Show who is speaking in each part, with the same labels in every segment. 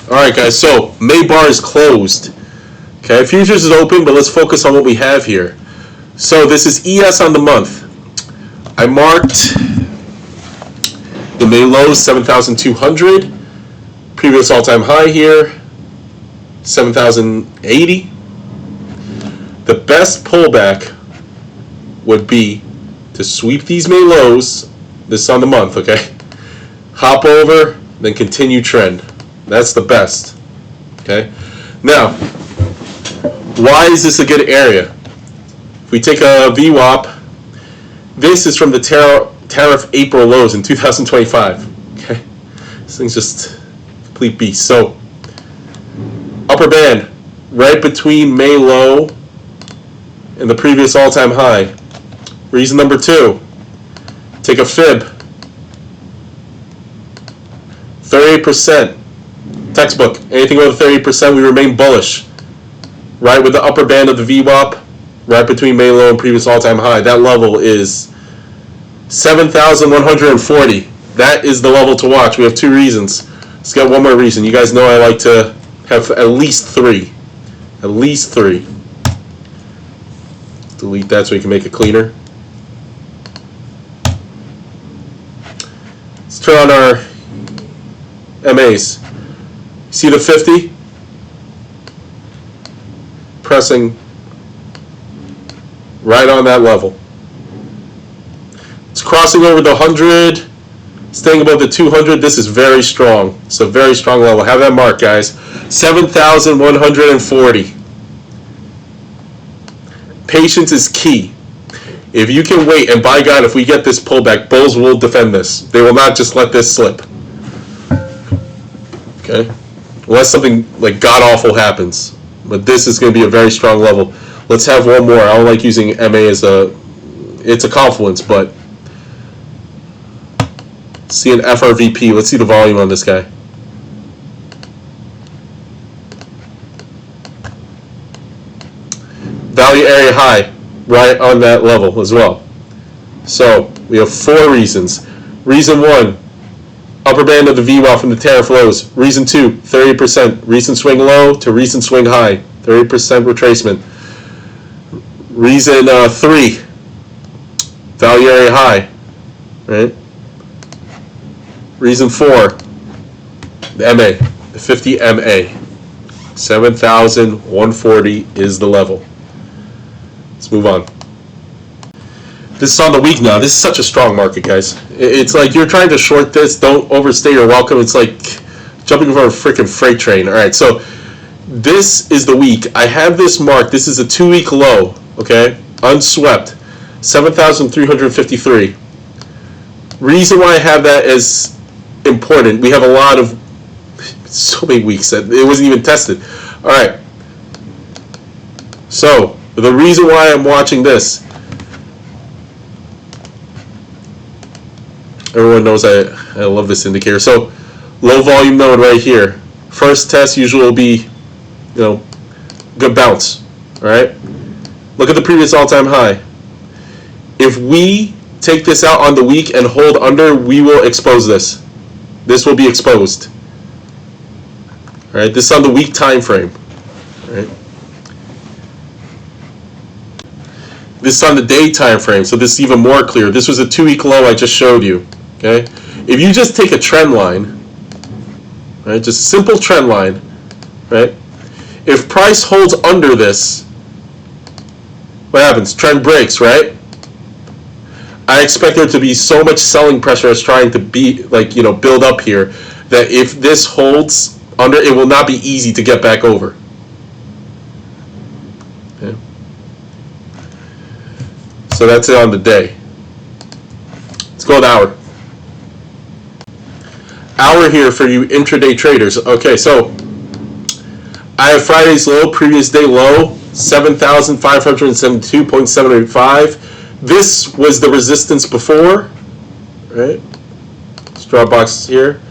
Speaker 1: Alright guys, so May bar is closed. Okay, futures is open, but let's focus on what we have here. So this is ES on the month. I marked the May low 7,200. Previous all-time high here, 7,080. The best pullback would be to sweep these May lows. This is on the month, okay? Hop over, then continue trend. That's the best. Okay? Now, why is this a good area? If we take a VWAP, this is from the tariff April lows in 2025. Okay? This thing's just complete beast. So, upper band, right between May low and the previous all-time high. Reason number 2, take a fib. 38%. Textbook. Anything over 30%, we remain bullish. Right with the upper band of the VWAP, right between May low and previous all-time high. That level is 7,140. That is the level to watch. We have 2 reasons. Let's get one more reason. You guys know I like to have at least 3. At least 3. Delete that so we can make it cleaner. Let's turn on our MAs. See the 50? Pressing right on that level. It's crossing over the 100, staying above the 200. This is very strong. It's a very strong level. Have that mark, guys. 7,140. Patience is key. If you can wait, and by God, if we get this pullback, bulls will defend this. They will not just let this slip. Okay? Unless something like god-awful happens. But this is going to be a very strong level. Let's have one more. I don't like using MA as it's a confluence, but see an FRVP. Let's see the volume on this guy. Value area high, right on that level as well. So we have 4 reasons. Reason 1, upper band of the VWAP from the tariff lows. Reason 2, 30%. Recent swing low to recent swing high. 30% retracement. Reason 3, value area high. Right? Reason 4, the MA, the 50 MA. 7,140 is the level. Let's move on. This is on the week now. This is such a strong market, guys. It's like you're trying to short this. Don't overstay your welcome. It's like jumping from a freaking freight train. All right, so this is the week. I have this marked. This is a 2-week low, okay? Unswept. 7,353. Reason why I have that as important, we have a lot of, so many weeks that it wasn't even tested. All right. So, the reason why I'm watching this, everyone knows I love this indicator. So, low volume node right here. First test usually will be, good bounce. All right. Look at the previous all-time high. If we take this out on the week and hold under, we will expose this. This will be exposed. All right. This is on the week time frame. All right. This is on the day time frame, so this is even more clear. This was a 2-week low I just showed you. Okay, if you just take a trend line, right, just a simple trend line, right? If price holds under this, what happens? Trend breaks, right? I expect there to be so much selling pressure as trying to be build up here that if this holds under, it will not be easy to get back over. Okay. So that's it on the day. Let's go to hour. Hour here for you intraday traders. Okay, so I have Friday's low, previous day low, 7,572.785. This was the resistance before, right? Let's draw boxes here.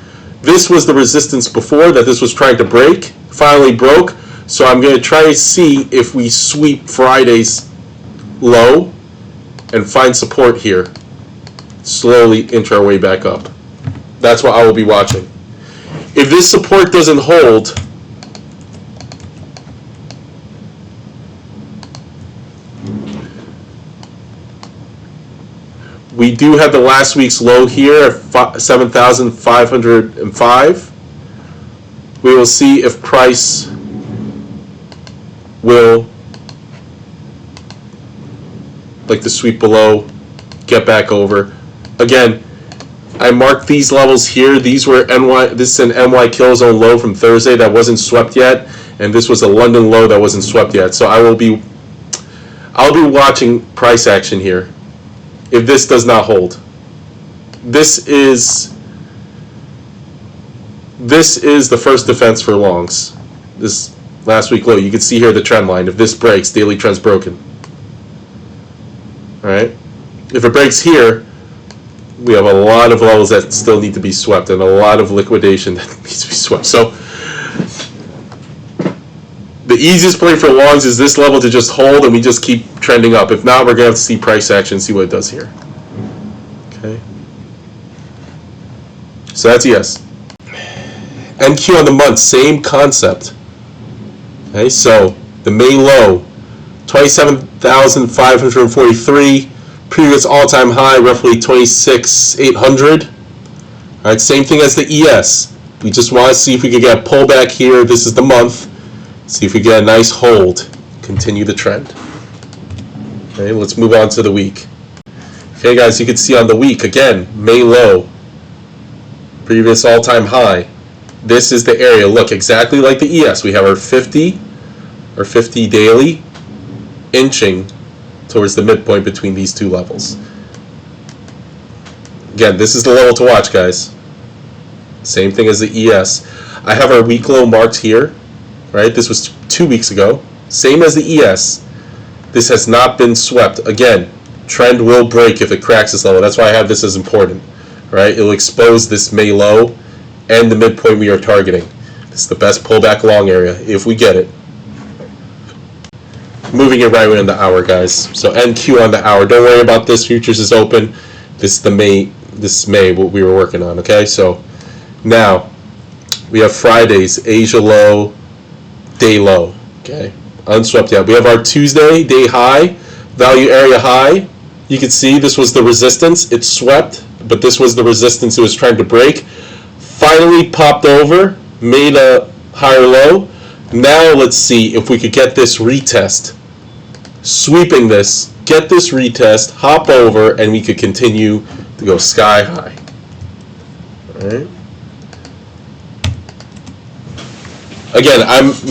Speaker 1: This was the resistance before that this was trying to break. Finally broke. So I'm going to try to see if we sweep Friday's low and find support here. Slowly inch our way back up. That's what I will be watching. If this support doesn't hold, we do have the last week's low here at 7,505. We will see if price will, like the sweep below, get back over. Again, I marked these levels here. These were this is an NY kill zone low from Thursday that wasn't swept yet, and this was a London low that wasn't swept yet. So I'll be watching price action here if this does not hold. This is the first defense for longs. This last week low, you can see here the trend line. If this breaks, daily trend's broken. All right. If it breaks here, we have a lot of levels that still need to be swept and a lot of liquidation that needs to be swept. So the easiest play for longs is this level to just hold and we just keep trending up. If not, we're going to have to see price action, see what it does here. Okay. So that's yes. NQ on the month, same concept. Okay, so the May low, 27,543. Previous all-time high, roughly 26,800. All right, same thing as the ES. We just want to see if we can get a pullback here. This is the month. See if we get a nice hold. Continue the trend. Okay, let's move on to the week. Okay, guys, you can see on the week, again, May low, previous all-time high. This is the area. Look, exactly like the ES. We have our 50 daily inching towards the midpoint between these two levels. Again, this is the level to watch, guys. Same thing as the ES. I have our week low marked here, right? This was 2 weeks ago. Same as the ES. This has not been swept. Again, trend will break if it cracks this level. That's why I have this as important, right? It'll expose this May low and the midpoint we are targeting. This is the best pullback long area if we get it. Moving it right in the hour, guys. So NQ on the hour. Don't worry about this. Futures is open. This is May what we were working on. Okay, so now we have Friday's Asia low, day low. Okay, unswept yet. We have our Tuesday day high, value area high. You can see this was the resistance. It swept, but this was the resistance it was trying to break. Finally popped over, made a higher low. Now let's see if we could get this retest. Sweeping this, get this retest, hop over, and we could continue to go sky high. All right. Again,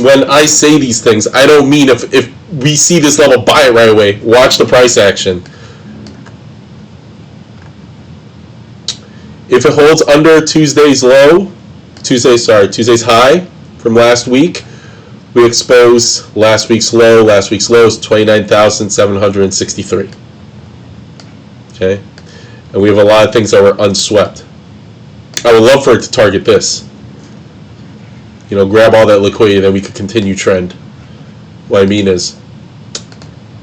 Speaker 1: when I say these things, I don't mean if we see this level, buy it right away. Watch the price action. If it holds under Tuesday's high from last week, we expose last week's low. Last week's low is 29,763. Okay? And we have a lot of things that were unswept. I would love for it to target this. You know, grab all that liquidity, then we could continue trend. What I mean is,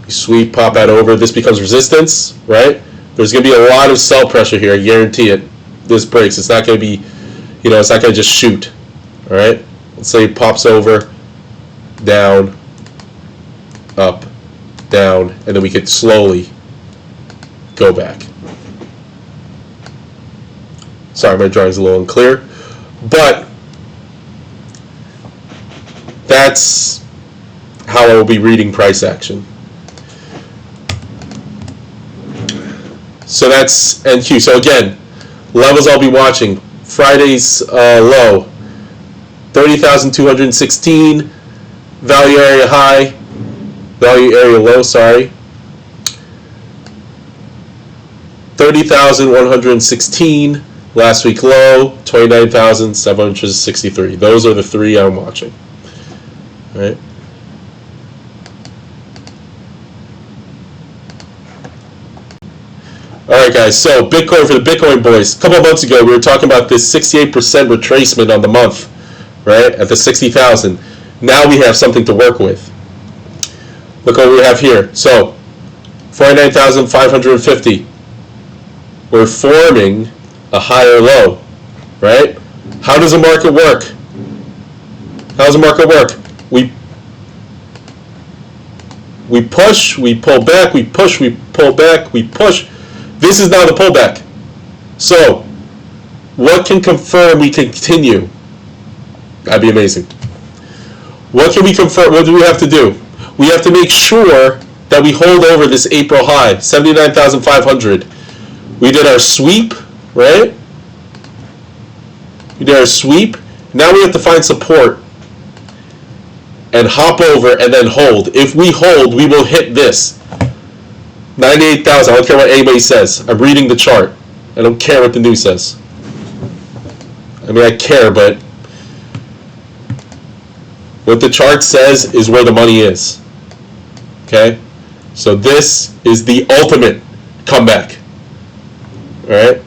Speaker 1: you sweep, pop that over, this becomes resistance, right? There's going to be a lot of sell pressure here, I guarantee it. This breaks. It's not going to be, it's not going to just shoot. All right? Let's say it pops over, down, up, down, and then we could slowly go back. Sorry, my drawing's a little unclear, but that's how I will be reading price action. So that's NQ. So again, levels I'll be watching. Friday's low, 30,216. Value area high, value area low, sorry. 30,116. Last week low, 29,763. Those are the three I'm watching. All right. All right, guys. So Bitcoin, for the Bitcoin boys. A couple of months ago, we were talking about this 68% retracement on the month, right, at the 60,000. Now we have something to work with. Look what we have here. So 49,550. We're forming a higher low, right? How does the market work? How does the market work? We push, we pull back, we push, we pull back, we push. This is now the pullback. So, what can confirm we continue? That'd be amazing. What can we confirm? What do we have to do? We have to make sure that we hold over this April high, 79,500. We did our sweep, right? We did our sweep. Now we have to find support and hop over and then hold. If we hold, we will hit this. 98,000. I don't care what anybody says. I'm reading the chart. I don't care what the news says. I mean, I care, but what the chart says is where the money is. Okay? So this is the ultimate comeback. Alright?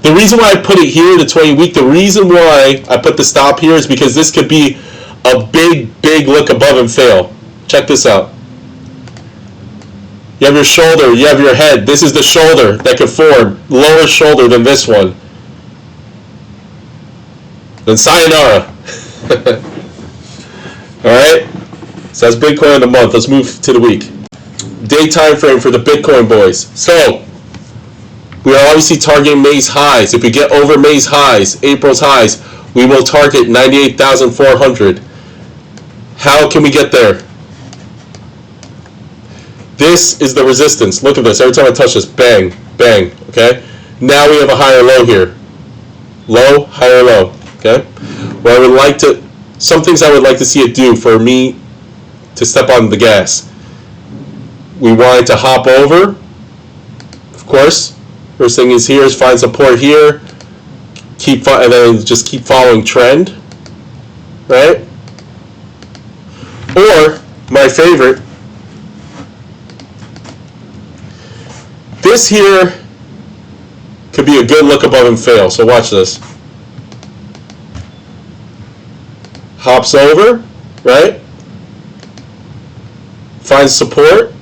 Speaker 1: The reason why I put it here, the 20-week, the reason why I put the stop here is because this could be a big look above and fail. Check this out. You have your shoulder, you have your head. This is the shoulder that could form. Lower shoulder than this one. Then sayonara. Alright? So that's Bitcoin in the month. Let's move to the week. Day time frame for the Bitcoin boys. So, we are obviously targeting May's highs. If we get over May's highs, April's highs, we will target 98,400. How can we get there? This is the resistance. Look at this. Every time I touch this, bang, bang. Okay? Now we have a higher low here. Low, higher low. Okay? What I would like to, some things I would like to see it do for me to step on the gas. We want it to hop over, of course. First thing is here is find support here, and then just keep following trend, right? Or my favorite, this here could be a good look above and fail. So watch this. Hops over, right? Finds support.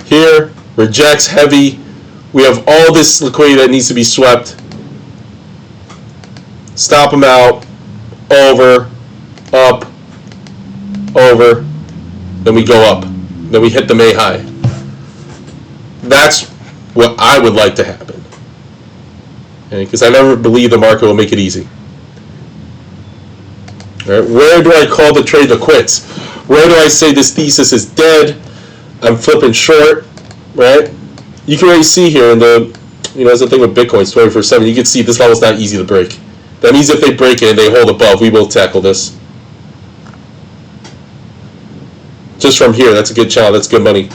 Speaker 1: Here, rejects heavy. We have all this liquidity that needs to be swept. Stop them out. Over, up, over. Then we go up. Then we hit the May high. That's what I would like to happen. Because I never believe the market will make it easy. All right, where do I call the trade the quits? Where do I say this thesis is dead? I'm flipping short, right? You can already see here in the, that's the thing with Bitcoin, it's 24/7. You can see this level's not easy to break. That means if they break it and they hold above, we will tackle this. Just from here, that's a good channel, that's good money.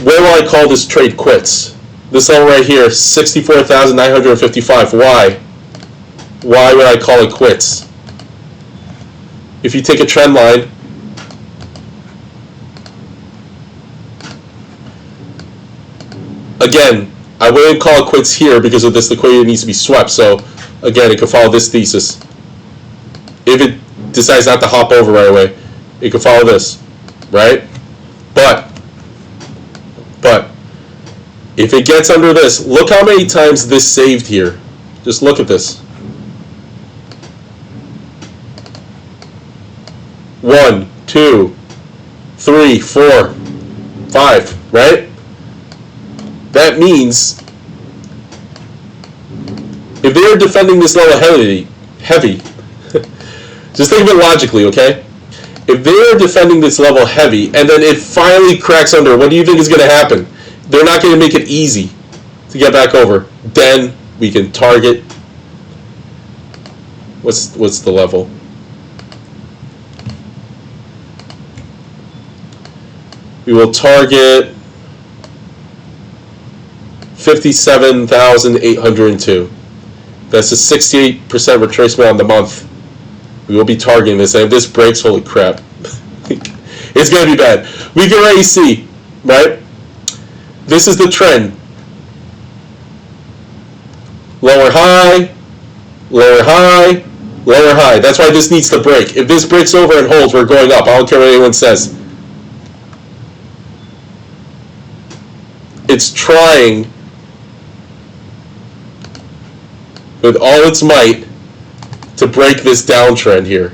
Speaker 1: Where will I call this trade quits? This level right here, 64,955. Why? Why would I call it quits? If you take a trend line, again, I wouldn't call it quits here because of this liquidity needs to be swept. So, again, it could follow this thesis. If it decides not to hop over right away, it could follow this, right? But if it gets under this, look how many times this saved here. Just look at this. 1, 2, 3, 4, 5, right? That means if they are defending this level heavy, just think of it logically, okay? If they are defending this level heavy and then it finally cracks under, what do you think is going to happen? They're not going to make it easy to get back over. Then we can target, what's the level? We will target 57,802. That's a 68% retracement on the month. We will be targeting this, and if this breaks, holy crap. It's going to be bad. We can already see, right? This is the trend. Lower high, lower high, lower high. That's why this needs to break. If this breaks over and holds, we're going up. I don't care what anyone says. it's trying with all its might to break this downtrend here.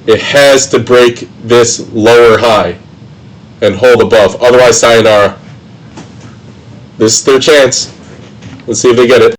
Speaker 1: It has to break this lower high and hold above. Otherwise, sayonara. This is their chance. Let's see if they get it.